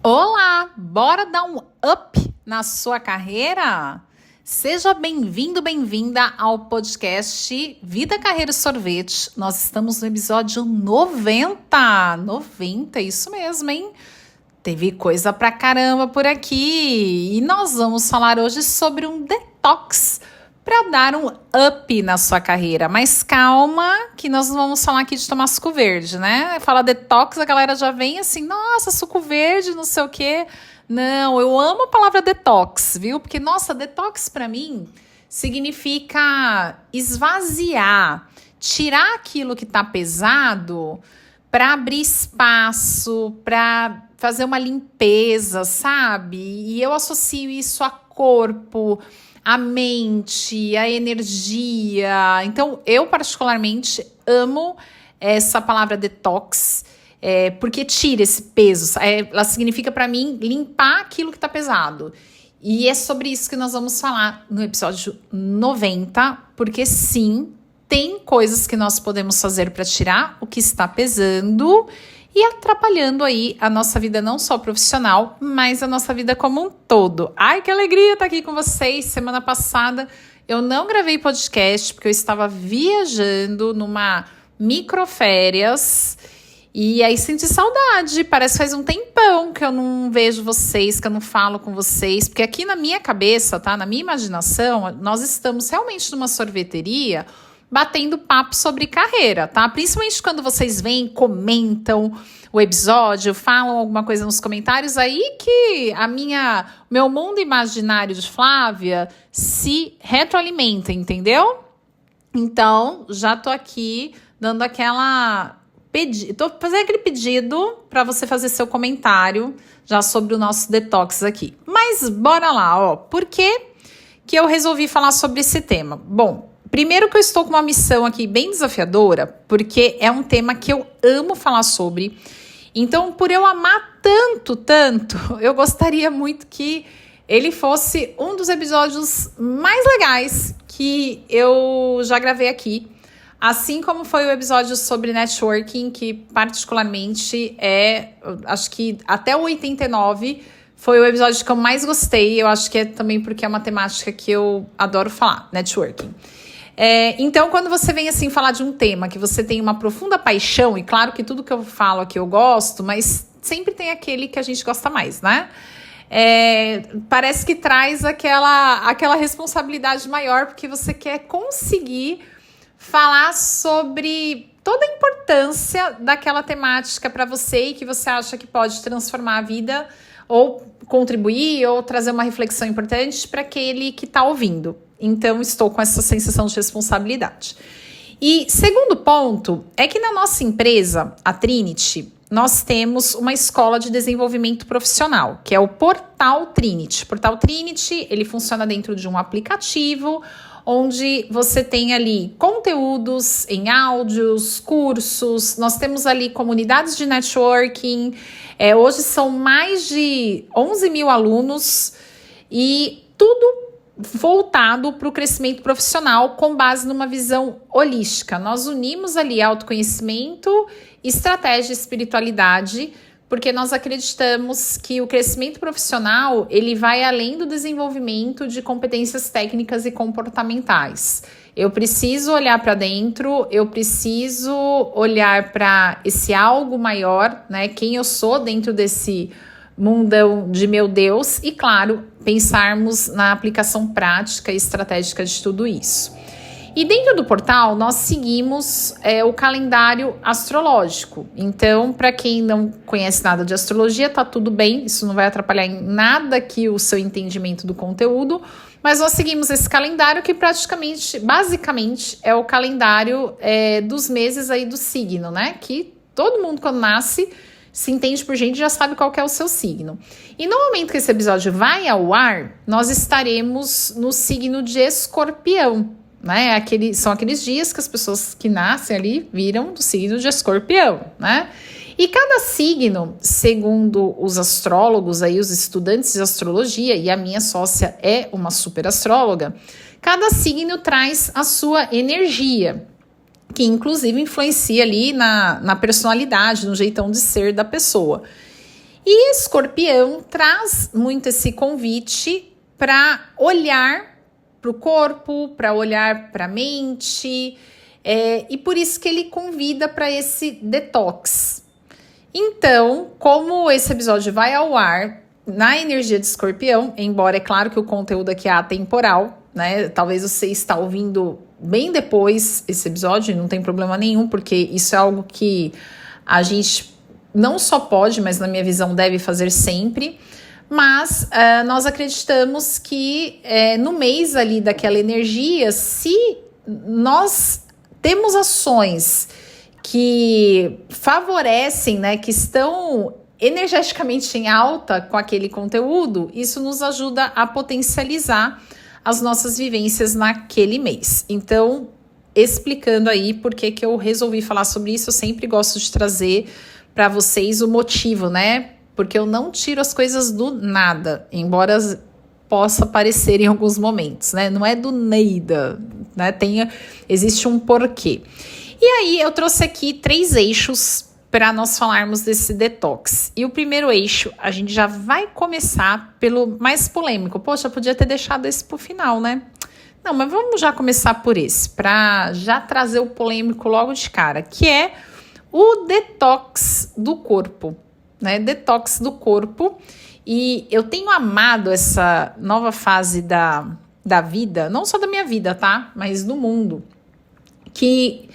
Olá, bora dar um up na sua carreira? Seja bem-vindo, bem-vinda ao podcast Vida, Carreira e Sorvete. Nós estamos no episódio 90. 90, isso mesmo, hein? Teve coisa pra caramba por aqui. E nós vamos falar hoje sobre um detox para dar um up na sua carreira. Mas calma, que nós não vamos falar aqui de tomar suco verde, né? Fala detox, a galera já vem assim, nossa, suco verde, não sei o quê. Não, eu amo a palavra detox, viu? Porque, nossa, detox para mim significa esvaziar, tirar aquilo que tá pesado para abrir espaço, para fazer uma limpeza, sabe? E eu associo isso a corpo, a mente, a energia. Então, eu particularmente amo essa palavra detox, porque tira esse peso. Ela significa para mim limpar aquilo que tá pesado. E é sobre isso que nós vamos falar no episódio 90, porque sim, tem coisas que nós podemos fazer para tirar o que está pesando e atrapalhando aí a nossa vida não só profissional, mas a nossa vida como um todo. Ai, que alegria estar aqui com vocês. Semana passada eu não gravei podcast porque eu estava viajando numa microférias e aí senti saudade. Parece que faz um tempão que eu não vejo vocês, que eu não falo com vocês, porque aqui na minha cabeça, tá? Na minha imaginação, nós estamos realmente numa sorveteria batendo papo sobre carreira, tá? Principalmente quando vocês vêm, comentam o episódio, falam alguma coisa nos comentários, aí que meu mundo imaginário de Flávia se retroalimenta, entendeu? Então, já tô aqui dando tô fazendo aquele pedido para você fazer seu comentário já sobre o nosso detox aqui. Mas bora lá, ó. Por que eu resolvi falar sobre esse tema? Bom, primeiro que eu estou com uma missão aqui bem desafiadora, porque é um tema que eu amo falar sobre. Então, por eu amar tanto, eu gostaria muito que ele fosse um dos episódios mais legais que eu já gravei aqui. Assim como foi o episódio sobre networking, que particularmente acho que até o 89 foi o episódio que eu mais gostei. Eu acho que é também porque é uma temática que eu adoro falar, networking. Então, quando você vem assim falar de um tema que você tem uma profunda paixão, e claro que tudo que eu falo aqui eu gosto, mas sempre tem aquele que a gente gosta mais, né? Parece que traz aquela responsabilidade maior, porque você quer conseguir falar sobre toda a importância daquela temática para você e que você acha que pode transformar a vida ou contribuir ou trazer uma reflexão importante para aquele que está ouvindo. Então, estou com essa sensação de responsabilidade. E segundo ponto é que na nossa empresa, a Trinity, nós temos uma escola de desenvolvimento profissional, que é o Portal Trinity. O Portal Trinity, ele funciona dentro de um aplicativo onde você tem ali conteúdos em áudios, cursos, nós temos ali comunidades de networking, hoje são mais de 11 mil alunos e tudo voltado para o crescimento profissional com base numa visão holística. Nós unimos ali autoconhecimento, estratégia e espiritualidade, porque nós acreditamos que o crescimento profissional ele vai além do desenvolvimento de competências técnicas e comportamentais. Eu preciso olhar para dentro, eu preciso olhar para esse algo maior, né? Quem eu sou dentro desse mundão de meu Deus e, claro, pensarmos na aplicação prática e estratégica de tudo isso. E dentro do portal, nós seguimos o calendário astrológico. Então, para quem não conhece nada de astrologia, tá tudo bem. Isso não vai atrapalhar em nada aqui o seu entendimento do conteúdo. Mas nós seguimos esse calendário que basicamente, é o calendário dos meses aí do signo, né? Que todo mundo quando nasce se entende por gente já sabe qual que é o seu signo. E no momento que esse episódio vai ao ar, nós estaremos no signo de Escorpião. Né? São aqueles dias que as pessoas que nascem ali viram do signo de Escorpião, né? E cada signo, segundo os astrólogos, aí, os estudantes de astrologia, e a minha sócia é uma super astróloga, cada signo traz a sua energia, que inclusive influencia ali na personalidade, no jeitão de ser da pessoa. E Escorpião traz muito esse convite para olhar para o corpo, para olhar para a mente, e por isso que ele convida para esse detox. Então, como esse episódio vai ao ar na energia de Escorpião, embora é claro que o conteúdo aqui é atemporal, né? Talvez você está ouvindo bem depois esse episódio, não tem problema nenhum, porque isso é algo que a gente não só pode, mas na minha visão deve fazer sempre. Mas nós acreditamos que no mês ali daquela energia, se nós temos ações que favorecem, né, que estão energeticamente em alta com aquele conteúdo, isso nos ajuda a potencializar as nossas vivências naquele mês. Então, explicando aí por que eu resolvi falar sobre isso, eu sempre gosto de trazer para vocês o motivo, né? Porque eu não tiro as coisas do nada, embora possa parecer em alguns momentos, né? Não é do nada, né? Existe um porquê. E aí eu trouxe aqui 3 eixos para nós falarmos desse detox. E o primeiro eixo, a gente já vai começar pelo mais polêmico. Poxa, podia ter deixado esse pro final, né? Não, mas vamos já começar por esse, para já trazer o polêmico logo de cara, que é o detox do corpo, né? Detox do corpo. E eu tenho amado essa nova fase da vida, não só da minha vida, tá? Mas do mundo. Que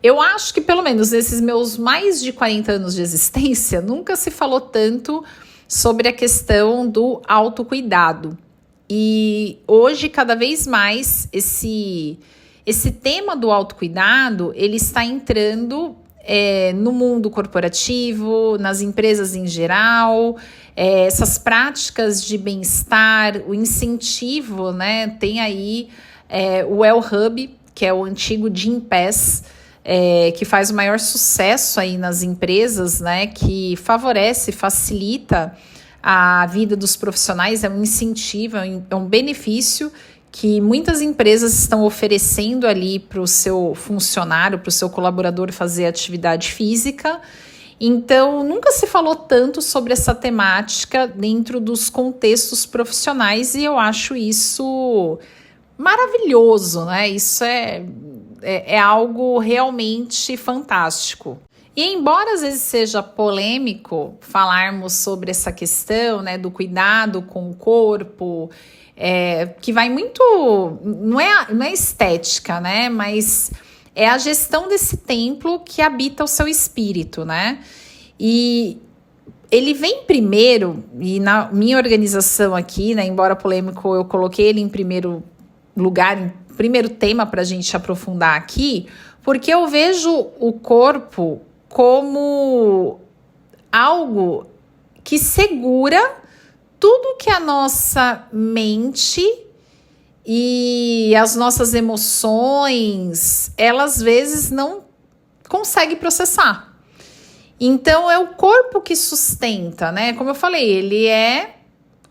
eu acho que pelo menos nesses meus mais de 40 anos de existência, nunca se falou tanto sobre a questão do autocuidado. E hoje, cada vez mais, esse tema do autocuidado, ele está entrando no mundo corporativo, nas empresas em geral, essas práticas de bem-estar, o incentivo, né? Tem aí o El Hub, que é o antigo Gympass, que faz o maior sucesso aí nas empresas, né? Que favorece, facilita a vida dos profissionais, é um incentivo, é um benefício que muitas empresas estão oferecendo ali para o seu funcionário, para o seu colaborador fazer atividade física. Então, nunca se falou tanto sobre essa temática dentro dos contextos profissionais e eu acho isso maravilhoso, né? Isso é algo realmente fantástico. E embora às vezes seja polêmico falarmos sobre essa questão, né, do cuidado com o corpo, que vai muito, não é estética, né, mas é a gestão desse templo que habita o seu espírito, né, e ele vem primeiro, e na minha organização aqui, né, embora polêmico, eu coloquei ele em primeiro lugar, em primeiro tema para a gente aprofundar aqui, porque eu vejo o corpo como algo que segura tudo que a nossa mente e as nossas emoções, elas às vezes não conseguem processar. Então, é o corpo que sustenta, né? Como eu falei, ele é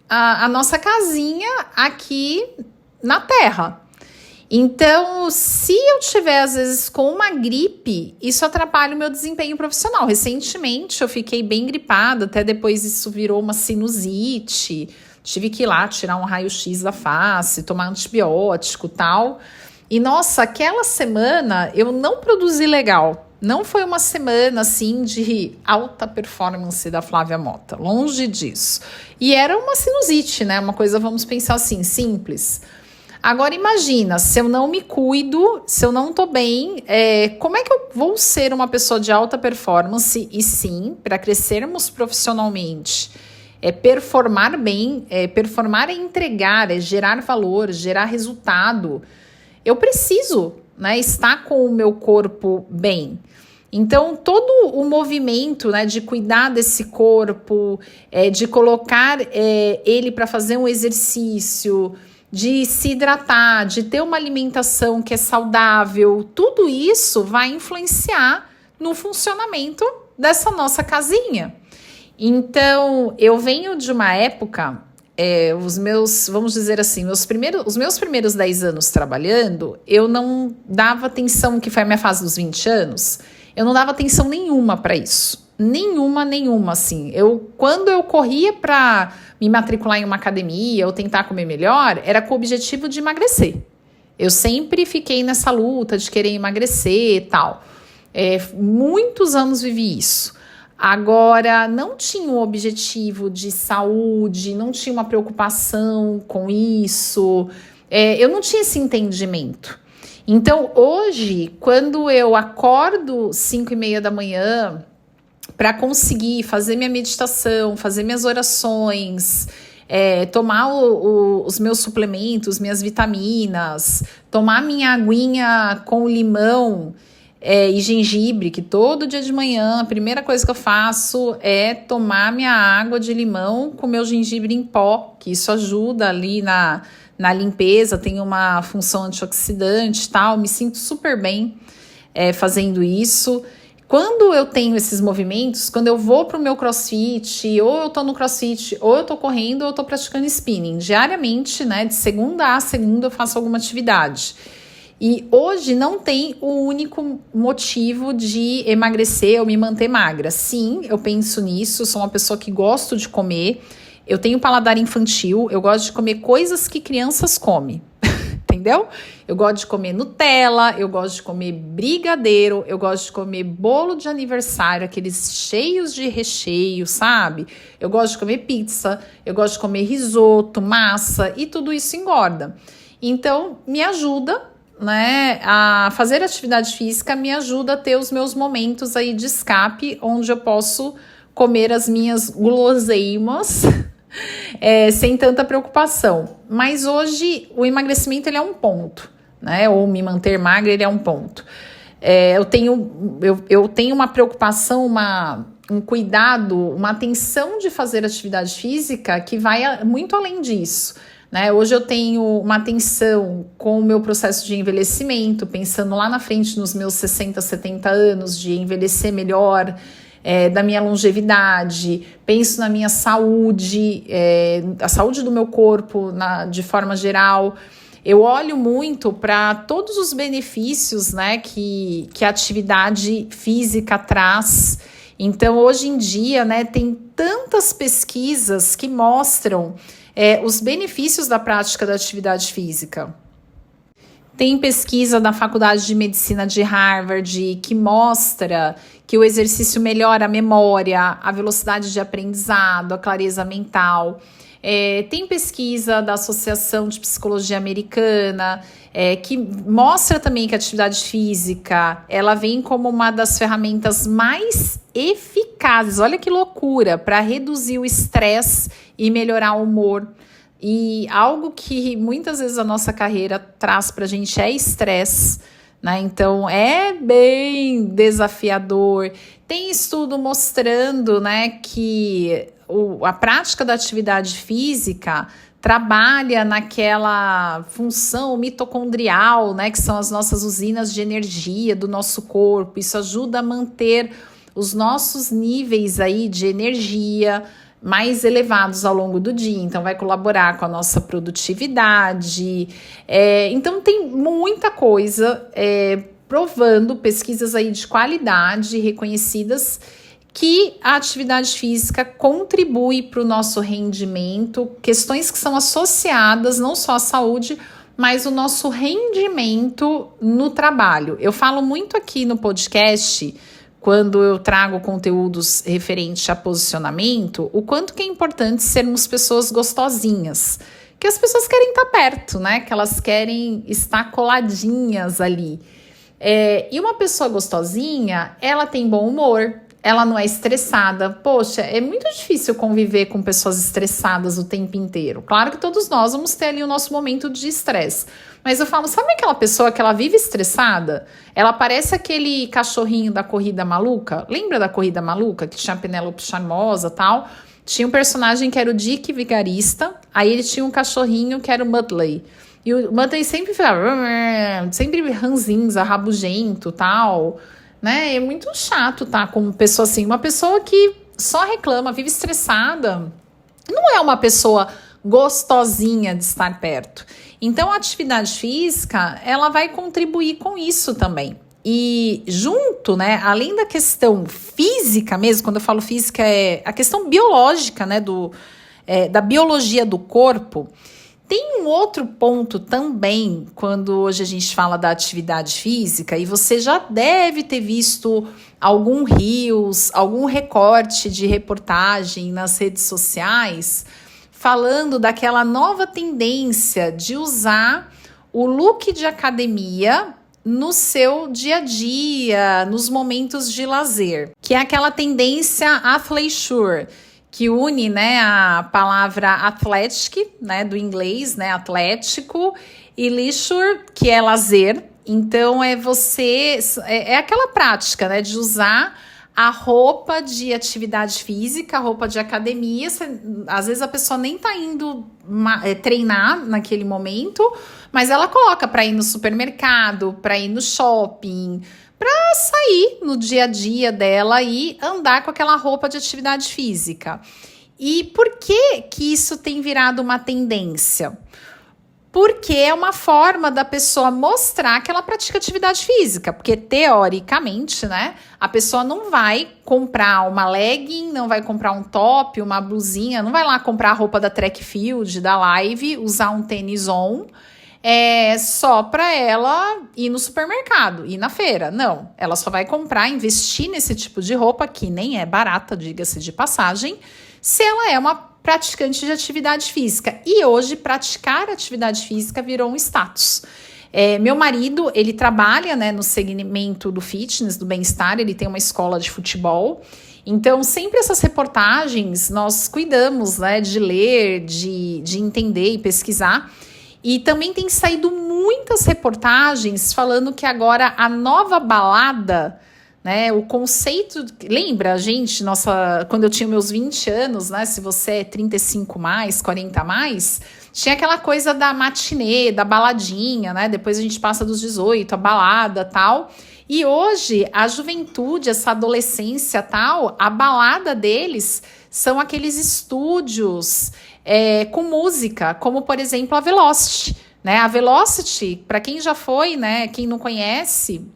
a nossa casinha aqui na Terra. Então, se eu tiver, às vezes, com uma gripe, isso atrapalha o meu desempenho profissional. Recentemente, eu fiquei bem gripada, até depois isso virou uma sinusite. Tive que ir lá tirar um raio-x da face, tomar antibiótico e tal. E, nossa, aquela semana eu não produzi legal. Não foi uma semana, assim, de alta performance da Flávia Mota. Longe disso. E era uma sinusite, né? Uma coisa, vamos pensar assim, simples. Agora imagina, se eu não me cuido, se eu não tô bem, como é que eu vou ser uma pessoa de alta performance? E sim, para crescermos profissionalmente, performar bem, performar é entregar, é gerar valor, gerar resultado. Eu preciso, né, estar com o meu corpo bem. Então, todo o movimento, né, de cuidar desse corpo, de colocar ele para fazer um exercício, de se hidratar, de ter uma alimentação que é saudável, tudo isso vai influenciar no funcionamento dessa nossa casinha. Então, eu venho de uma época, vamos dizer assim, os meus primeiros 10 anos trabalhando, eu não dava atenção, que foi a minha fase dos 20 anos, eu não dava atenção nenhuma para isso. Nenhuma, assim. Quando eu corria para me matricular em uma academia ou tentar comer melhor, era com o objetivo de emagrecer. Eu sempre fiquei nessa luta de querer emagrecer e tal. Muitos anos vivi isso. Agora, não tinha um objetivo de saúde, não tinha uma preocupação com isso, eu não tinha esse entendimento. Então, hoje, quando eu acordo 5:30 da manhã para conseguir fazer minha meditação, fazer minhas orações, tomar os meus suplementos, minhas vitaminas, tomar minha aguinha com limão e gengibre, que todo dia de manhã a primeira coisa que eu faço é tomar minha água de limão com meu gengibre em pó, que isso ajuda ali na limpeza, tem uma função antioxidante e tal, me sinto super bem fazendo isso. Quando eu tenho esses movimentos, quando eu vou pro meu crossfit, ou eu tô no crossfit, ou eu tô correndo, ou eu tô praticando spinning. Diariamente, né, de segunda a segunda eu faço alguma atividade. E hoje não tem o único motivo de emagrecer ou me manter magra. Sim, eu penso nisso, sou uma pessoa que gosto de comer, eu tenho paladar infantil, eu gosto de comer coisas que crianças comem. Entendeu? Eu gosto de comer Nutella, eu gosto de comer brigadeiro, eu gosto de comer bolo de aniversário, aqueles cheios de recheio, sabe? Eu gosto de comer pizza, eu gosto de comer risoto, massa, e tudo isso engorda. Então, me ajuda, né, a fazer atividade física, me ajuda a ter os meus momentos aí de escape, onde eu posso comer as minhas guloseimas, sem tanta preocupação. Mas hoje o emagrecimento ele é um ponto, né? Ou me manter magra ele é um ponto. Eu tenho uma preocupação, um cuidado, uma atenção de fazer atividade física que vai muito além disso, né? Hoje eu tenho uma atenção com o meu processo de envelhecimento, pensando lá na frente nos meus 60, 70 anos, de envelhecer melhor, da minha longevidade, penso na minha saúde, a saúde do meu corpo de forma geral. Eu olho muito para todos os benefícios, né, que a atividade física traz. Então, hoje em dia, né, tem tantas pesquisas que mostram os benefícios da prática da atividade física. Tem pesquisa da Faculdade de Medicina de Harvard que mostra que o exercício melhora a memória, a velocidade de aprendizado, a clareza mental. Tem pesquisa da Associação de Psicologia Americana que mostra também que a atividade física ela vem como uma das ferramentas mais eficazes, olha que loucura, para reduzir o estresse e melhorar o humor. E algo que muitas vezes a nossa carreira traz para a gente é estresse, né? Então é bem desafiador. Tem estudo mostrando, né, que a prática da atividade física trabalha naquela função mitocondrial, né, que são as nossas usinas de energia do nosso corpo. Isso ajuda a manter os nossos níveis aí de energia mais elevados ao longo do dia, então vai colaborar com a nossa produtividade. Então tem muita coisa provando, pesquisas aí de qualidade reconhecidas, que a atividade física contribui para o nosso rendimento, questões que são associadas não só à saúde, mas o nosso rendimento no trabalho. Eu falo muito aqui no podcast, quando eu trago conteúdos referentes a posicionamento, o quanto que é importante sermos pessoas gostosinhas, que as pessoas querem estar perto, né? Que elas querem estar coladinhas ali. E uma pessoa gostosinha, ela tem bom humor, ela não é estressada. Poxa, é muito difícil conviver com pessoas estressadas o tempo inteiro. Claro que todos nós vamos ter ali o nosso momento de estresse. Mas eu falo, sabe aquela pessoa que ela vive estressada? Ela parece aquele cachorrinho da Corrida Maluca. Lembra da Corrida Maluca? Que tinha a Penélope Charmosa e tal. Tinha um personagem que era o Dick Vigarista. Aí ele tinha um cachorrinho que era o Mudley. E o Mudley sempre ranzinza, rabugento e tal. Né? É muito chato, tá? Como pessoa assim. Uma pessoa que só reclama, vive estressada. Não é uma pessoa gostosinha de estar perto. Então, a atividade física, ela vai contribuir com isso também. E junto, né, além da questão física mesmo, quando eu falo física, é a questão biológica, né, da biologia do corpo. Tem um outro ponto também, quando hoje a gente fala da atividade física, e você já deve ter visto algum reels, algum recorte de reportagem nas redes sociais, falando daquela nova tendência de usar o look de academia no seu dia a dia, nos momentos de lazer, que é aquela tendência athleisure, que une, né, a palavra athletic, né, do inglês, né, atlético, e leisure, que é lazer. Então, é aquela prática, né, de usar a roupa de atividade física, a roupa de academia. Às vezes a pessoa nem tá indo treinar naquele momento, mas ela coloca para ir no supermercado, para ir no shopping, para sair no dia a dia dela e andar com aquela roupa de atividade física. E por que isso tem virado uma tendência? Porque é uma forma da pessoa mostrar que ela pratica atividade física, porque teoricamente, né, a pessoa não vai comprar uma legging, não vai comprar um top, uma blusinha, não vai lá comprar a roupa da track field, da live, usar um tênis on, só para ela ir no supermercado, ir na feira. Não, ela só vai comprar, investir nesse tipo de roupa, que nem é barata, diga-se de passagem, se ela é uma praticante de atividade física. E hoje, praticar atividade física virou um status. Meu marido, ele trabalha, né, no segmento do fitness, do bem-estar, ele tem uma escola de futebol. Então, sempre essas reportagens, nós cuidamos, né, de ler, de entender e pesquisar. E também tem saído muitas reportagens falando que agora a nova balada, né, o conceito, lembra, gente, quando eu tinha meus 20 anos, né, se você é 35 mais, 40 mais, tinha aquela coisa da matinê, da baladinha, né, depois a gente passa dos 18, a balada, tal, e hoje a juventude, essa adolescência, tal, a balada deles são aqueles estúdios com música, como, por exemplo, a Velocity, né, a Velocity, para quem já foi, né, quem não conhece,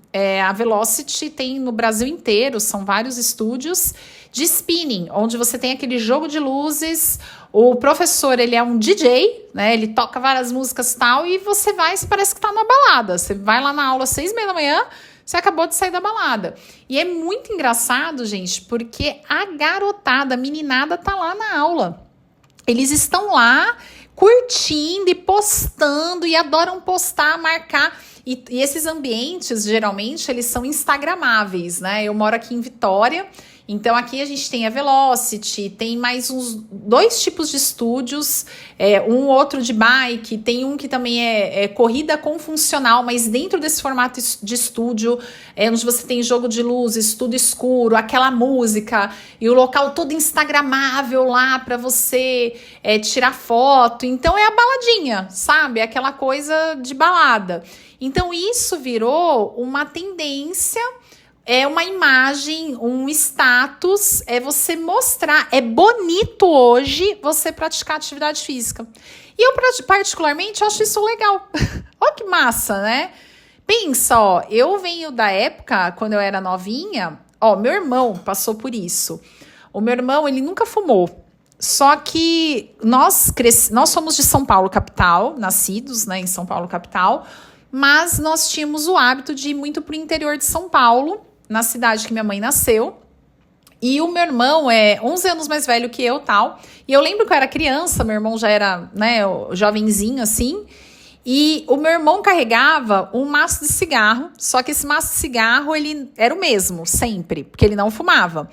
a Velocity tem no Brasil inteiro, são vários estúdios de spinning, onde você tem aquele jogo de luzes, o professor, ele é um DJ, né, ele toca várias músicas e tal, e você parece que tá na balada, você vai lá na aula às 6:30 da manhã, você acabou de sair da balada. E é muito engraçado, gente, porque a garotada, a meninada tá lá na aula, eles estão lá curtindo e postando e adoram postar, marcar. E esses ambientes, geralmente, eles são instagramáveis, né? Eu moro aqui em Vitória, então aqui a gente tem a Velocity, tem mais uns 2 tipos de estúdios, um outro de bike, tem um que também é corrida com funcional, mas dentro desse formato de estúdio, onde você tem jogo de luzes, tudo escuro, aquela música, e o local todo instagramável lá para você tirar foto. Então é a baladinha, sabe? Aquela coisa de balada. Então isso virou uma tendência, uma imagem, um status, você mostrar, é bonito hoje você praticar atividade física. E eu particularmente acho isso legal. Olha que massa, né? Pensa, ó, eu venho da época, quando eu era novinha, ó, meu irmão passou por isso. O meu irmão, ele nunca fumou. Só que nós somos de São Paulo, capital, nascidos, né, em São Paulo, capital, mas nós tínhamos o hábito de ir muito para o interior de São Paulo, na cidade que minha mãe nasceu, e o meu irmão é 11 anos mais velho que eu, tal, e eu lembro que eu era criança, meu irmão já era, né, jovenzinho, assim, e o meu irmão carregava um maço de cigarro, só que esse maço de cigarro, ele era o mesmo, sempre, porque ele não fumava,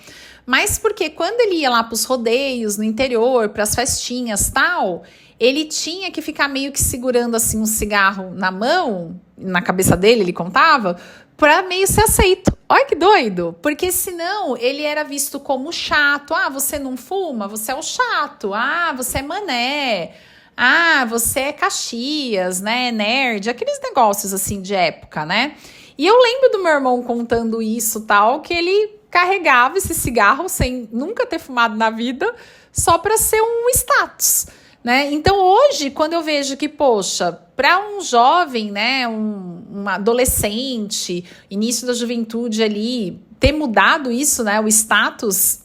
mas porque quando ele ia lá para os rodeios, no interior, para as festinhas, tal, ele tinha que ficar meio que segurando assim um cigarro na mão, na cabeça dele, ele contava, para meio ser aceito. Olha que doido, porque senão ele era visto como chato. Ah, você não fuma? Você é o chato. Ah, você é mané. Ah, você é Caxias, né, nerd. Aqueles negócios assim de época, né? E eu lembro do meu irmão contando isso, tal, que ele carregava esse cigarro sem nunca ter fumado na vida, só para ser um status, né? Então hoje, quando eu vejo que, poxa, para um jovem, né, um adolescente, início da juventude ali, ter mudado isso, né, o status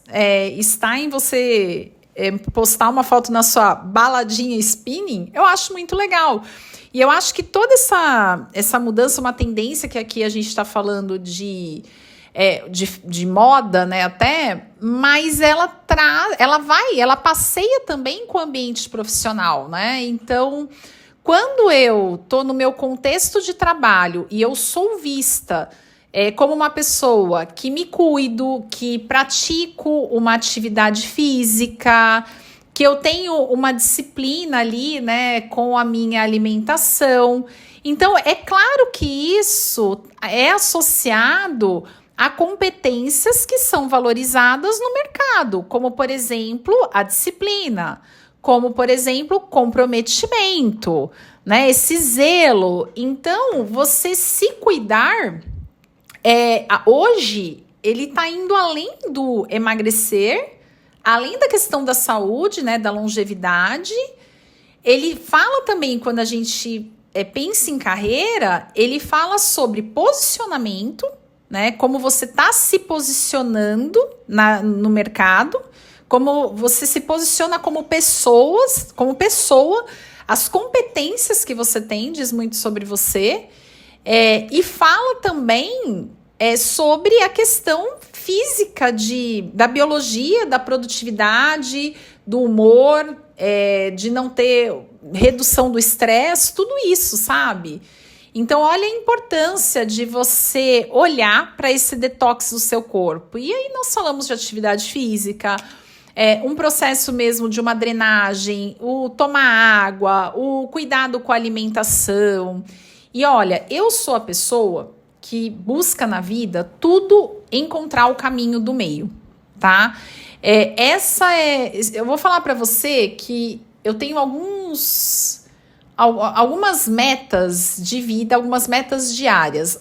está em você postar uma foto na sua baladinha spinning, eu acho muito legal. E eu acho que toda essa mudança, uma tendência que aqui a gente está falando de moda, né, até, mas ela passeia também com o ambiente profissional, né? Então, quando eu tô no meu contexto de trabalho e eu sou vista como uma pessoa que me cuido, que pratico uma atividade física, que eu tenho uma disciplina ali, né, com a minha alimentação. Então, é claro que isso é associado a competências que são valorizadas no mercado, como, por exemplo, a disciplina, como, por exemplo, comprometimento, né, esse zelo. Então, você se cuidar, hoje, ele está indo além do emagrecer, além da questão da saúde, né, da longevidade. Ele fala também, quando a gente pensa em carreira, ele fala sobre posicionamento, né, como você está se posicionando no mercado, como você se posiciona como pessoa, as competências que você tem, diz muito sobre você, e fala também sobre a questão física da biologia, da produtividade, do humor, de não ter redução do estresse, tudo isso, sabe? Então, olha a importância de você olhar para esse detox do seu corpo. E aí nós falamos de atividade física, um processo mesmo de uma drenagem, o tomar água, o cuidado com a alimentação. E olha, eu sou a pessoa que busca na vida tudo encontrar o caminho do meio, tá? Eu vou falar para você que eu tenho algumas metas de vida, algumas metas diárias.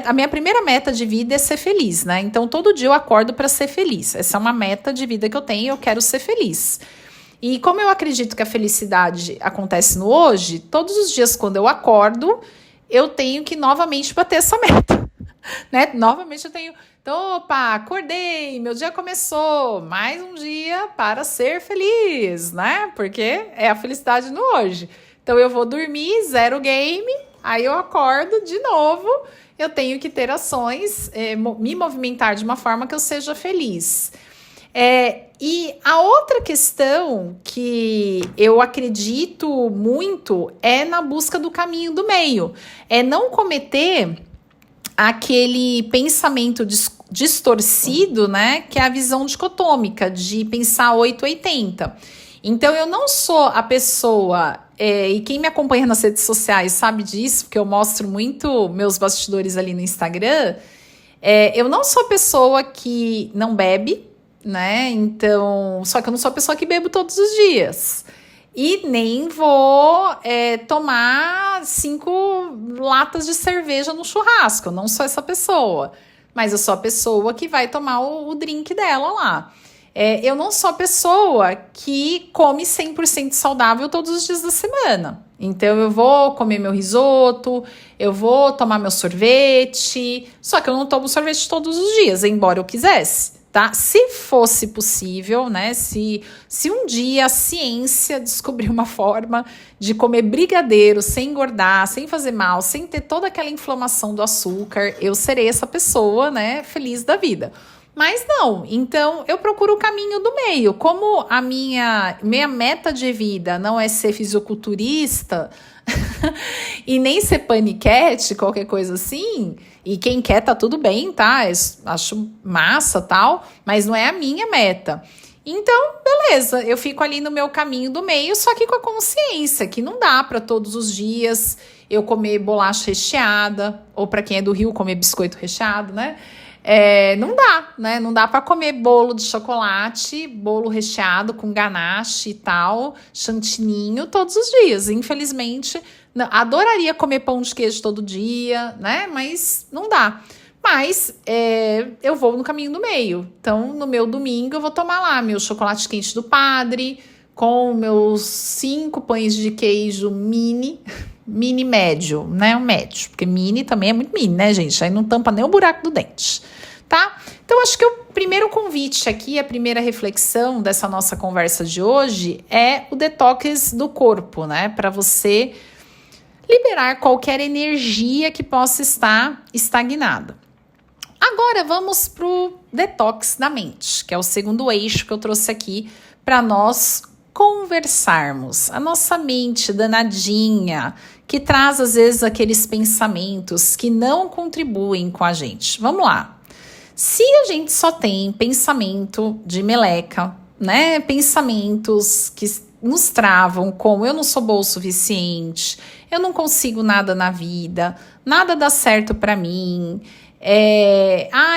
A minha primeira meta de vida é ser feliz, né? Então, todo dia eu acordo para ser feliz. Essa é uma meta de vida que eu tenho, eu quero ser feliz. E como eu acredito que a felicidade acontece no hoje, todos os dias quando eu acordo, eu tenho que novamente bater essa meta, né? Novamente eu tenho... Então, opa, acordei, meu dia começou, mais um dia para ser feliz, né? Porque é a felicidade no hoje. Então, eu vou dormir, zero game, aí eu acordo de novo, eu tenho que ter ações, me movimentar de uma forma que eu seja feliz. E a outra questão que eu acredito muito é na busca do caminho do meio. É não cometer aquele pensamento distorcido, né, que é a visão dicotômica, de pensar 880. Então, eu não sou a pessoa, e quem me acompanha nas redes sociais sabe disso, porque eu mostro muito meus bastidores ali no Instagram, eu não sou a pessoa que não bebe, né, então, só que eu não sou a pessoa que bebo todos os dias. E nem vou tomar 5 latas de cerveja no churrasco. Eu não sou essa pessoa. Mas eu sou a pessoa que vai tomar o drink dela lá. Eu não sou a pessoa que come 100% saudável todos os dias da semana. Então, eu vou comer meu risoto, eu vou tomar meu sorvete. Só que eu não tomo sorvete todos os dias, embora eu quisesse. Tá? Se fosse possível, né? Se um dia a ciência descobrir uma forma de comer brigadeiro sem engordar, sem fazer mal, sem ter toda aquela inflamação do açúcar, eu serei essa pessoa, né? Feliz da vida. Mas não, então eu procuro o caminho do meio. Como a minha meta de vida não é ser fisiculturista e nem ser paniquete, qualquer coisa assim, e quem quer tá tudo bem, tá? Eu acho massa, tal, mas não é a minha meta. Então, beleza, eu fico ali no meu caminho do meio, só que com a consciência que não dá para todos os dias eu comer bolacha recheada, ou para quem é do Rio, comer biscoito recheado, né? Não dá, né? Não dá para comer bolo de chocolate, bolo recheado com ganache e tal, chantininho todos os dias. Infelizmente, adoraria comer pão de queijo todo dia, né? Mas não dá. Mas eu vou no caminho do meio. Então, no meu domingo, eu vou tomar lá meu chocolate quente do padre, com meus 5 pães de queijo mini médio, né? O médio, porque mini também é muito mini, né, gente? Aí não tampa nem o buraco do dente, tá? Então, acho que o primeiro convite aqui, a primeira reflexão dessa nossa conversa de hoje é o detox do corpo, né? Para você liberar qualquer energia que possa estar estagnada. Agora, vamos pro detox da mente, que é o segundo eixo que eu trouxe aqui para nós conversarmos. A nossa mente danadinha, que traz às vezes aqueles pensamentos que não contribuem com a gente. Vamos lá. Se a gente só tem pensamento de meleca, né? Pensamentos que nos travam, como eu não sou boa o suficiente, eu não consigo nada na vida, nada dá certo para mim,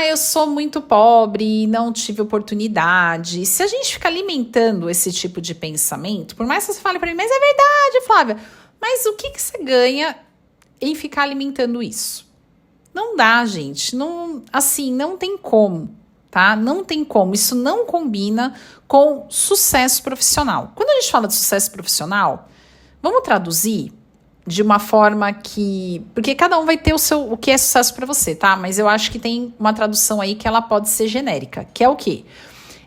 eu sou muito pobre e não tive oportunidade. Se a gente fica alimentando esse tipo de pensamento, por mais que você fale para mim, mas é verdade, Flávia, mas o que você ganha em ficar alimentando isso? Não dá, gente, não tem como, tá? Não tem como, isso não combina com sucesso profissional. Quando a gente fala de sucesso profissional, vamos traduzir de uma forma que... Porque cada um vai ter o que é sucesso para você, tá? Mas eu acho que tem uma tradução aí que ela pode ser genérica, que é o quê?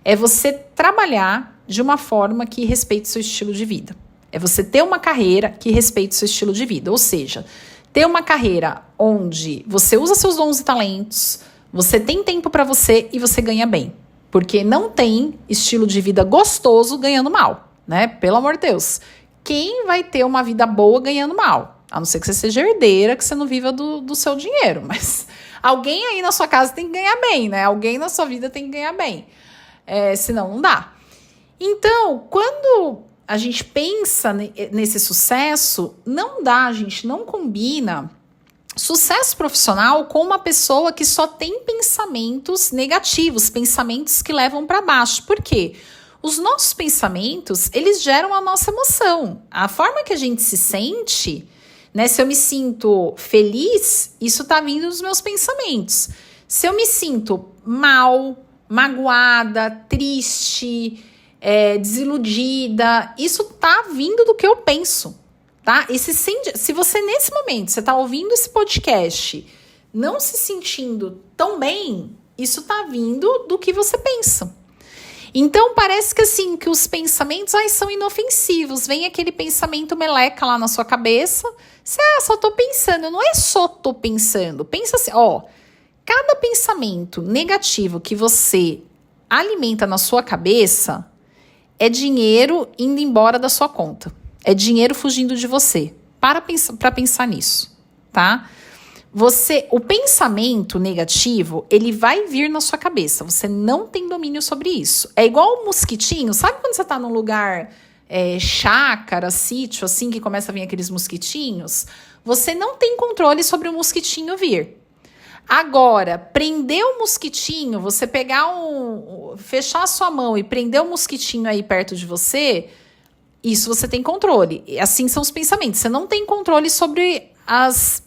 É você trabalhar de uma forma que respeite o seu estilo de vida. É você ter uma carreira que respeite o seu estilo de vida. Ou seja, ter uma carreira onde você usa seus dons e talentos, você tem tempo para você e você ganha bem. Porque não tem estilo de vida gostoso ganhando mal, né? Pelo amor de Deus. Quem vai ter uma vida boa ganhando mal? A não ser que você seja herdeira, que você não viva do seu dinheiro. Mas alguém aí na sua casa tem que ganhar bem, né? Alguém na sua vida tem que ganhar bem. Senão não dá. Então, quando a gente pensa nesse sucesso, não dá, gente, não combina sucesso profissional com uma pessoa que só tem pensamentos negativos, pensamentos que levam para baixo. Por quê? Os nossos pensamentos, eles geram a nossa emoção. A forma que a gente se sente, né? Se eu me sinto feliz, isso tá vindo dos meus pensamentos. Se eu me sinto mal, magoada, triste, desiludida, isso tá vindo do que eu penso, tá? Se você nesse momento, você tá ouvindo esse podcast, não se sentindo tão bem, isso tá vindo do que você pensa. Então, parece que assim, que os pensamentos são inofensivos. Vem aquele pensamento meleca lá na sua cabeça. Você, só tô pensando. Não é só tô pensando. Pensa assim, cada pensamento negativo que você alimenta na sua cabeça é dinheiro indo embora da sua conta. É dinheiro fugindo de você. Para pensar nisso, tá? O pensamento negativo, ele vai vir na sua cabeça. Você não tem domínio sobre isso. É igual um mosquitinho. Sabe quando você tá num lugar, chácara, sítio, assim, que começa a vir aqueles mosquitinhos? Você não tem controle sobre o mosquitinho vir. Agora, prender o mosquitinho, você pegar fechar a sua mão e prender o mosquitinho aí perto de você, isso você tem controle. Assim são os pensamentos. Você não tem controle sobre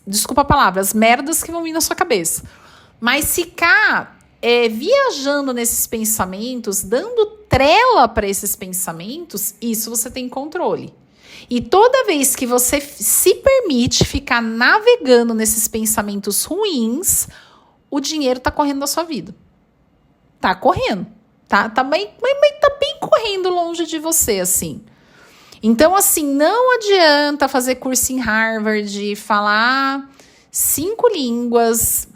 desculpa a palavra, as merdas que vão vir na sua cabeça. Mas ficar viajando nesses pensamentos, dando trela para esses pensamentos, isso você tem controle. E toda vez que você se permite ficar navegando nesses pensamentos ruins, o dinheiro tá correndo da sua vida. Tá correndo. Tá bem correndo longe de você, assim. Então, assim, não adianta fazer curso em Harvard, falar 5 línguas,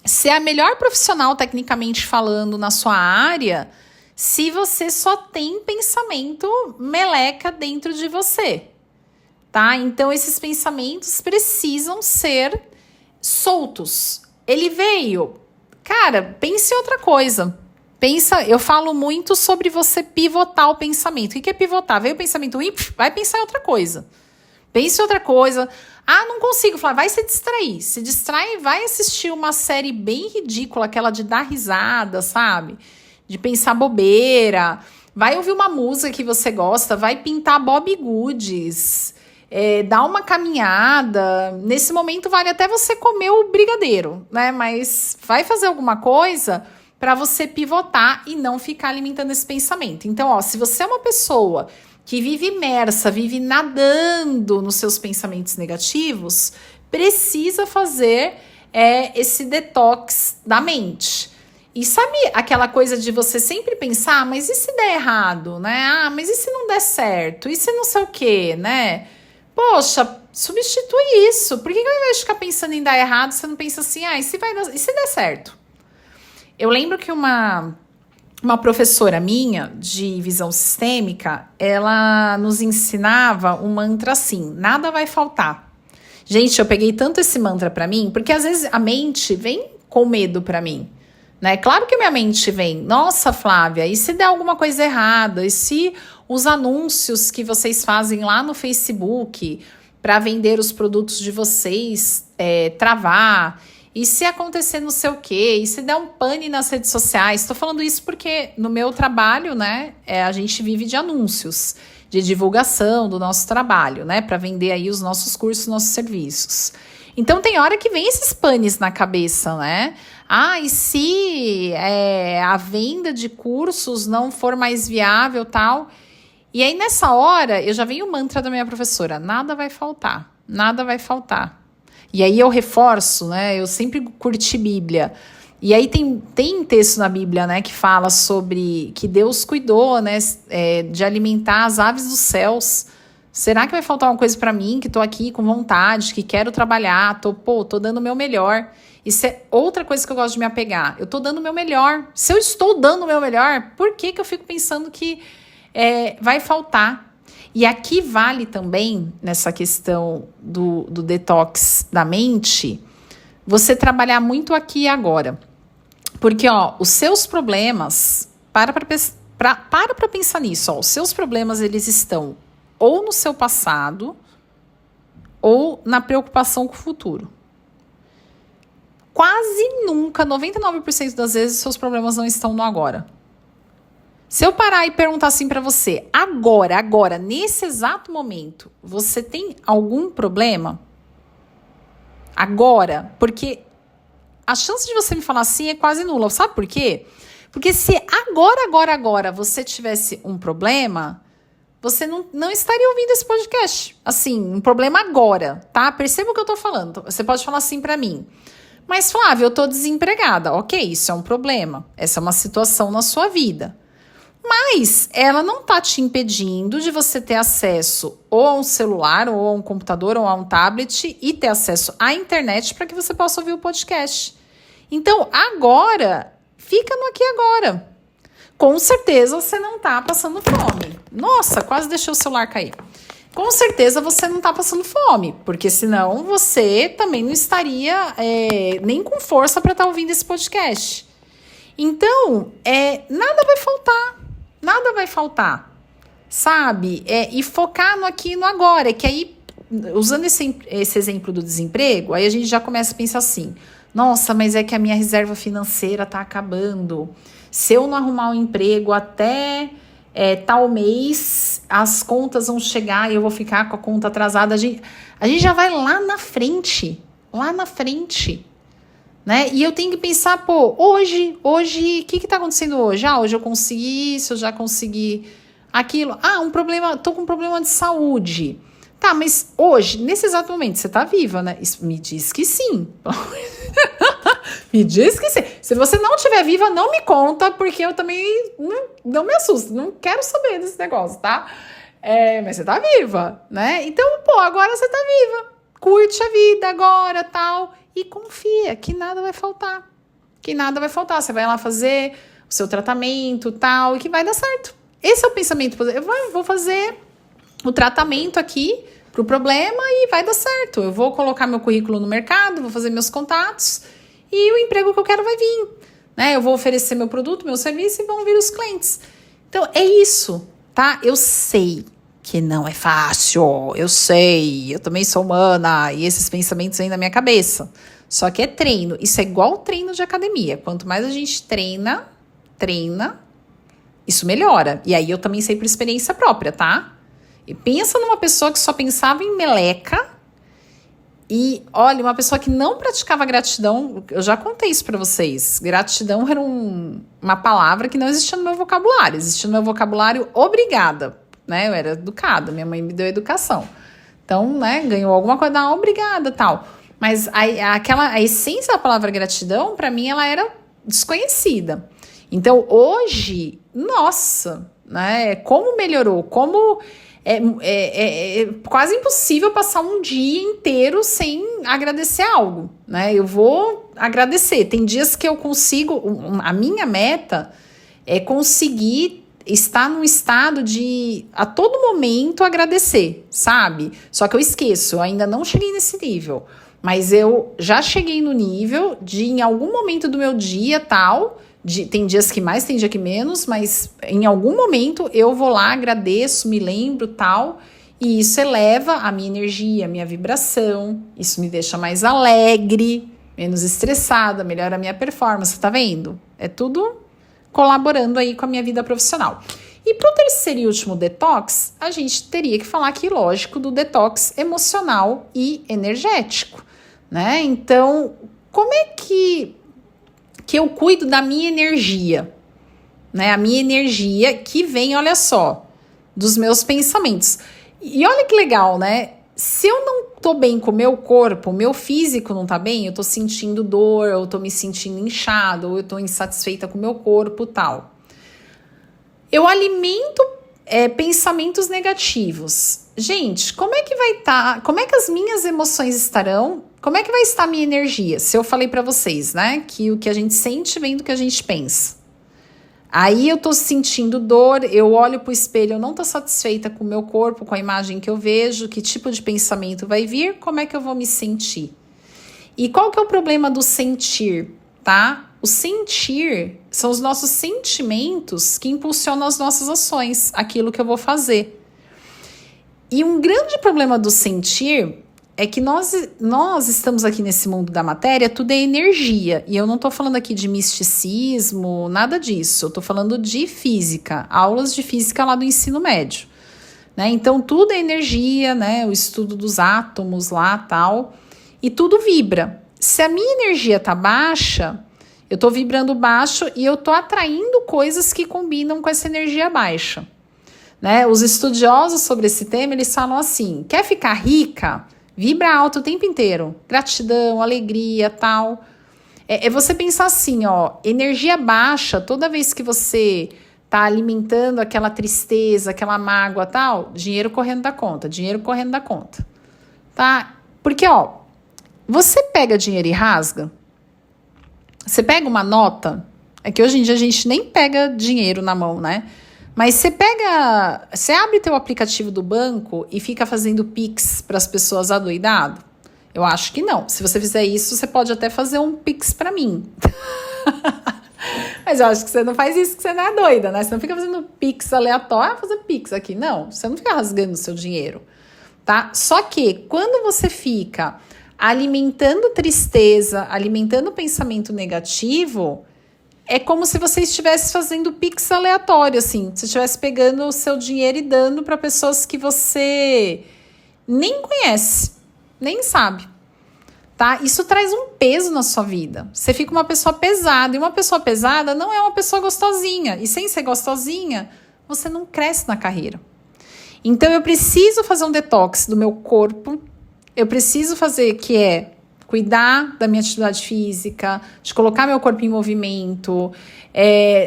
ser a melhor profissional tecnicamente falando na sua área, se você só tem pensamento meleca dentro de você, tá? Então, esses pensamentos precisam ser soltos. Ele veio, cara, pense em outra coisa. Eu falo muito sobre você pivotar o pensamento. O que é pivotar? Veio o pensamento ruim, vai pensar em outra coisa. Pense em outra coisa. Não consigo falar, vai se distrair. Se distrai, vai assistir uma série bem ridícula, aquela de dar risada, sabe? De pensar bobeira. Vai ouvir uma música que você gosta, vai pintar Bob Goods, dar uma caminhada. Nesse momento vale até você comer o brigadeiro, né? Mas vai fazer alguma coisa para você pivotar e não ficar alimentando esse pensamento. Então, se você é uma pessoa que vive imersa, vive nadando nos seus pensamentos negativos, precisa fazer esse detox da mente. E sabe aquela coisa de você sempre pensar, mas e se der errado, né? Ah, mas e se não der certo? E se não sei o quê, né? Poxa, substitui isso. Por que ao invés de ficar pensando em dar errado, você não pensa assim, e se der certo? Eu lembro que uma professora minha de visão sistêmica, ela nos ensinava um mantra assim, nada vai faltar. Gente, eu peguei tanto esse mantra pra mim, porque às vezes a mente vem com medo pra mim. Né? Claro que minha mente vem, nossa, Flávia, e se der alguma coisa errada? E se os anúncios que vocês fazem lá no Facebook para vender os produtos de vocês travar? E se acontecer não sei o quê? E se der um pane nas redes sociais? Estou falando isso porque no meu trabalho, né, a gente vive de anúncios, de divulgação do nosso trabalho, né, para vender aí os nossos cursos, nossos serviços. Então tem hora que vem esses panes na cabeça, né? E se a venda de cursos não for mais viável, tal? E aí nessa hora, eu já venho o mantra da minha professora, nada vai faltar, nada vai faltar. E aí eu reforço, né? Eu sempre curti Bíblia. E aí tem texto na Bíblia, né, que fala sobre que Deus cuidou, né, de alimentar as aves dos céus. Será que vai faltar uma coisa para mim, que tô aqui com vontade, que quero trabalhar, tô dando o meu melhor? Isso é outra coisa que eu gosto de me apegar. Eu tô dando o meu melhor. Se eu estou dando o meu melhor, por que eu fico pensando que vai faltar? E aqui vale também, nessa questão do detox da mente, você trabalhar muito aqui e agora. Porque, os seus problemas, para pensar nisso, os seus problemas, eles estão ou no seu passado, ou na preocupação com o futuro. Quase nunca, 99% das vezes, seus problemas não estão no agora. Se eu parar e perguntar assim para você, agora, nesse exato momento, você tem algum problema? Agora, porque a chance de você me falar assim é quase nula. Sabe por quê? Porque se agora você tivesse um problema, você não estaria ouvindo esse podcast. Assim, um problema agora, tá? Perceba o que eu tô falando. Você pode falar assim pra mim. Mas, Flávia, eu tô desempregada. Ok, isso é um problema. Essa é uma situação na sua vida. Mas ela não tá te impedindo de você ter acesso ou a um celular, ou a um computador, ou a um tablet e ter acesso à internet para que você possa ouvir o podcast. Então, agora, fica no aqui e agora. Com certeza você não tá passando fome. Nossa, quase deixei o celular cair. Com certeza você não tá passando fome, porque senão você também não estaria nem com força para estar ouvindo esse podcast. Então, nada vai faltar, sabe? E focar no aqui e no agora, que aí, usando esse exemplo do desemprego, aí a gente já começa a pensar assim, nossa, mas é que a minha reserva financeira tá acabando. Se eu não arrumar um emprego até tal mês, as contas vão chegar e eu vou ficar com a conta atrasada. A gente já vai lá na frente, né? E eu tenho que pensar, hoje, o que tá acontecendo hoje? Hoje eu consegui isso, eu já consegui aquilo. Um problema, tô com um problema de saúde. Tá, mas hoje, nesse exato momento, você tá viva, né? Isso, me diz que sim. Me diz que sim. Se você não estiver viva, não me conta, porque eu também não me assusto. Não quero saber desse negócio, tá? Mas você tá viva, né? Então, agora você tá viva. Curte a vida agora, tal. E confia que nada vai faltar. Você vai lá fazer o seu tratamento, tal, e que vai dar certo. Esse é o pensamento positivo. Eu vou fazer o tratamento aqui pro problema e vai dar certo. Eu vou colocar meu currículo no mercado, vou fazer meus contatos e o emprego que eu quero vai vir, né? Eu vou oferecer meu produto, meu serviço e vão vir os clientes. Então, é isso, tá? Eu sei que não é fácil, eu sei, eu também sou humana e esses pensamentos vêm na minha cabeça. Só que é treino, isso é igual treino de academia. Quanto mais a gente treina, isso melhora. E aí eu também sei por experiência própria, tá? E pensa numa pessoa que só pensava em meleca e, olha, uma pessoa que não praticava gratidão. Eu já contei isso pra vocês. Gratidão era uma palavra que não existia no meu vocabulário. Existia no meu vocabulário obrigada. né? Eu era educada, minha mãe me deu educação. Então, né, ganhou alguma coisa, obrigada, tal. Mas a essência da palavra gratidão, para mim, ela era desconhecida. Então, hoje, nossa, né, como melhorou, como é quase impossível passar um dia inteiro sem agradecer algo, né? Eu vou agradecer. Tem dias que eu consigo, a minha meta é conseguir estar num estado de, a todo momento, agradecer, sabe? Só que eu esqueço, eu ainda não cheguei nesse nível. Mas eu já cheguei no nível de, em algum momento do meu dia, tal, tem dias que mais, tem dia que menos, mas em algum momento eu vou lá, agradeço, me lembro, tal, e isso eleva a minha energia, a minha vibração, isso me deixa mais alegre, menos estressada, melhora a minha performance, tá vendo? É tudo colaborando aí com a minha vida profissional. E para o terceiro e último detox, a gente teria que falar aqui, lógico, do detox emocional e energético, né? Então, como é que eu cuido da minha energia, né? A minha energia que vem, olha só, dos meus pensamentos. E olha que legal, né? Se eu não tô bem com o meu corpo, o meu físico não tá bem, eu tô sentindo dor, eu tô me sentindo inchado, ou eu tô insatisfeita com o meu corpo, tal. Eu alimento pensamentos negativos. Gente, como é que vai estar? Como é que as minhas emoções estarão? Como é que vai estar a minha energia? Se eu falei pra vocês, né, que o que a gente sente vem do que a gente pensa. Aí eu tô sentindo dor, eu olho pro espelho, eu não tô satisfeita com o meu corpo, com a imagem que eu vejo, que tipo de pensamento vai vir, como é que eu vou me sentir? E qual que é o problema do sentir, tá? O sentir são os nossos sentimentos que impulsionam as nossas ações, aquilo que eu vou fazer. E um grande problema do sentir é que nós estamos aqui nesse mundo da matéria, tudo é energia. E eu não tô falando aqui de misticismo, nada disso. Eu tô falando de física, aulas de física lá do ensino médio, né? Então, tudo é energia, né? O estudo dos átomos lá, tal. E tudo vibra. Se a minha energia tá baixa, eu tô vibrando baixo e eu tô atraindo coisas que combinam com essa energia baixa, né? Os estudiosos sobre esse tema, eles falam assim, quer ficar rica? Vibra alto o tempo inteiro, gratidão, alegria, tal. É você pensar assim, ó, energia baixa, toda vez que você tá alimentando aquela tristeza, aquela mágoa, tal, dinheiro correndo da conta, tá? Porque, ó, você pega dinheiro e rasga, você pega uma nota, é que hoje em dia a gente nem pega dinheiro na mão, né? Mas você abre teu aplicativo do banco e fica fazendo Pix para as pessoas adoidado? Eu acho que não. Se você fizer isso, você pode até fazer um Pix para mim. Mas eu acho que você não faz isso, que você não é doida, né? Você não fica fazendo Pix aleatório, fazer Pix aqui. Não, você não fica rasgando o seu dinheiro, tá? Só que quando você fica alimentando tristeza, alimentando pensamento negativo, é como se você estivesse fazendo Pix aleatório, assim. Você estivesse pegando o seu dinheiro e dando para pessoas que você nem conhece, nem sabe, tá? Isso traz um peso na sua vida. Você fica uma pessoa pesada. E uma pessoa pesada não é uma pessoa gostosinha. E sem ser gostosinha, você não cresce na carreira. Então, eu preciso fazer um detox do meu corpo. Eu preciso fazer, que é cuidar da minha atividade física, de colocar meu corpo em movimento,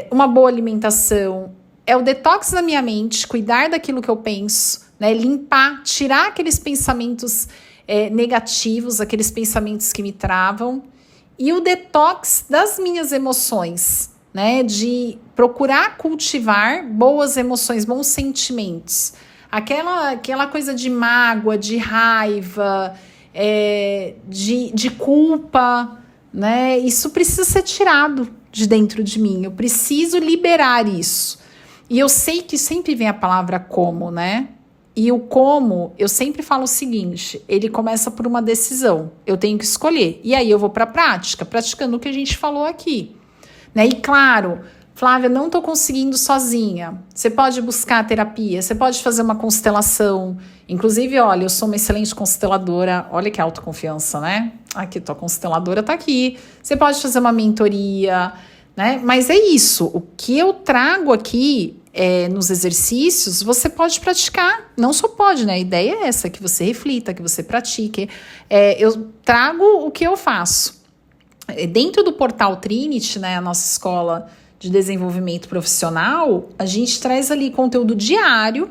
uma boa alimentação, é o detox da minha mente, cuidar daquilo que eu penso, né? Limpar, tirar aqueles pensamentos negativos, aqueles pensamentos que me travam, e o detox das minhas emoções, né? De procurar cultivar boas emoções, bons sentimentos, aquela coisa de mágoa, de raiva, de culpa, né? Isso precisa ser tirado de dentro de mim. Eu preciso liberar isso. E eu sei que sempre vem a palavra como, né? E o como, eu sempre falo o seguinte, ele começa por uma decisão. Eu tenho que escolher. E aí eu vou para a prática, praticando o que a gente falou aqui, né? E claro, Flávia, não estou conseguindo sozinha. Você pode buscar terapia, você pode fazer uma constelação. Inclusive, olha, eu sou uma excelente consteladora. Olha que autoconfiança, né? Aqui, tua consteladora tá aqui. Você pode fazer uma mentoria, né? Mas é isso. O que eu trago aqui nos exercícios, você pode praticar. Não só pode, né? A ideia é essa, que você reflita, que você pratique. Eu trago o que eu faço. Dentro do portal Trinity, né, a nossa escola de desenvolvimento profissional, a gente traz ali conteúdo diário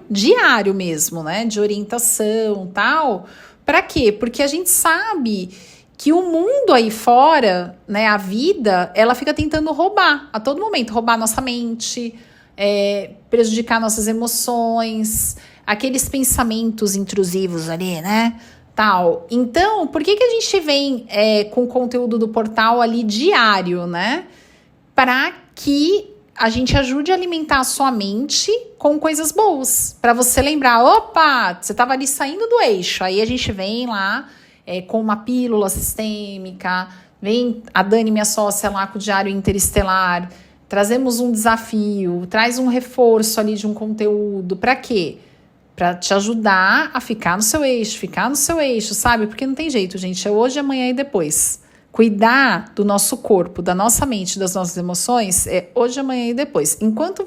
mesmo, né, de orientação, tal. Para quê? Porque a gente sabe que o mundo aí fora, né, a vida, ela fica tentando roubar a todo momento, roubar a nossa mente, prejudicar nossas emoções, aqueles pensamentos intrusivos ali, né, tal. Então, por que a gente vem com o conteúdo do portal ali diário, né? Para que a gente ajude a alimentar a sua mente com coisas boas. Para você lembrar, opa, você estava ali saindo do eixo. Aí a gente vem lá com uma pílula sistêmica, vem a Dani, minha sócia, lá com o Diário Interestelar, trazemos um desafio, traz um reforço ali de um conteúdo. Para quê? Para te ajudar a ficar no seu eixo, sabe? Porque não tem jeito, gente. É hoje, amanhã e depois. Cuidar do nosso corpo, da nossa mente, das nossas emoções é hoje, amanhã e depois. Enquanto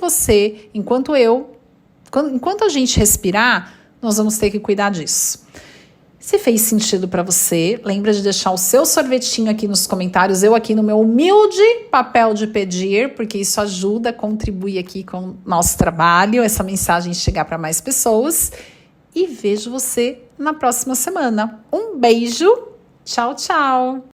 a gente respirar, nós vamos ter que cuidar disso. Se fez sentido para você, lembra de deixar o seu sorvetinho aqui nos comentários, eu aqui no meu humilde papel de pedir, porque isso ajuda, contribui aqui com o nosso trabalho, essa mensagem chegar para mais pessoas. E vejo você na próxima semana. Um beijo, tchau, tchau!